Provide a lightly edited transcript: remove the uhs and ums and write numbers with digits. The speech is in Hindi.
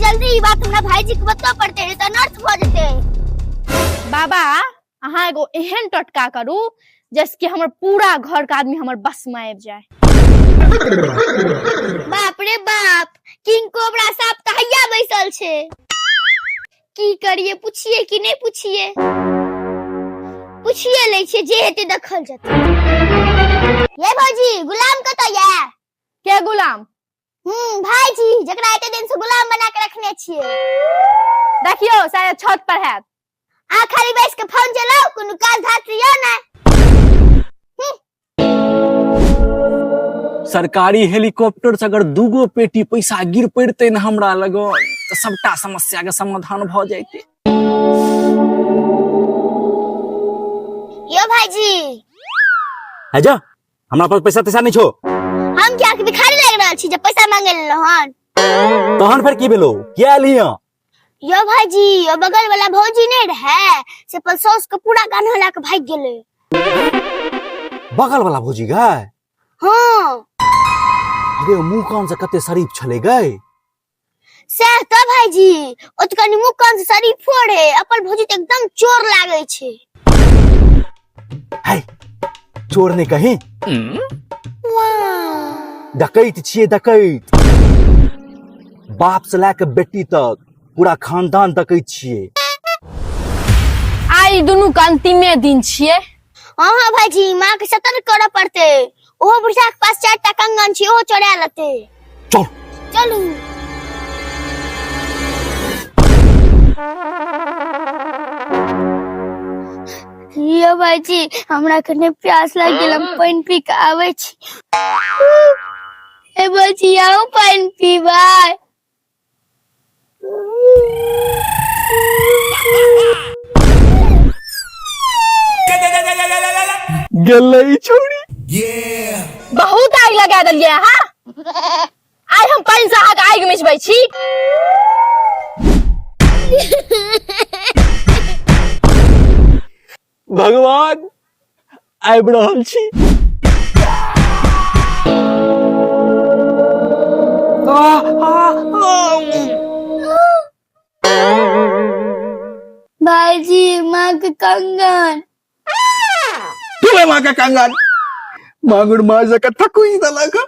जल्दी ई बात हमरा भाईजी के बता पड़ते रे त नर्स भ जेते। बाबा अहाँ एगो एहन टटका करू जैसे हमर पूरा घर का आदमी हमर बस में आबि जाए। बाप रे बाप, किंग कोबरा सांप कहिया बैसल छे। की करिए, पूछिए कि नहीं पूछिए? पूछिए ले छे, जे हेते देखल जते। ये भौजी गुलाम कत या? के गुलाम? भाईजी जकरा एते दिन से गुलाम बना के रखने छिए। देखियो शायद छत पर है। आ खाली बैठ के फोन चलाओ, कोनो काज धात रियो ना। सरकारी हेलीकॉप्टर से अगर दूगो पेटी पैसा गिर पड़ते न हमरा लगन तो सबटा समस्या के समाधान भ जाते। यो भाईजी है जा, हमरा पास पैसा तैसा नहीं छो। हम क्या भिखारी लग रहल छी जे पैसा मांगे लहन? तहन फिर की भेलो, क्या लिया? यो भाईजी यो बगल वाला भौजी नहीं रहे से पलसोस के पूरा गाना ला के भाग गेले। बगल वाला भौजी गए? हां। अरे मुंह कान से कते शरीफ छले गए। सह तो भाईजी ओतकनी मुंह कान से शरीफ फोड़े, अपन भौजी त एकदम चोर लागे छे। हाय चोर ने कही, डकैत छिए डकैत। बाप से लेके बेटी तक पूरा खानदान डकैत छिए। आई दुनू का अंतिमे दिन छिए। हां भाईजी मां के सतर्क करे पड़ते। ओहो बुढ़ा के पास 4टा कंगन छी, ओहो चोरा लेते। चल चलू। यो भाईजी हमरा कने प्यास लाग गेल, हम पानी पी के आवे छी। ए भाईजी आओ पानी पीबाय। गलई छोड़ी बहुत आग लगा दिलिए। हां आई हम पानी से आग मिचबै छी। भगवान आबि रहल छी। भाईजी मां के कंगन। तुम्हें माँ का कंगन मांगुर माँ जका थकुई दला का।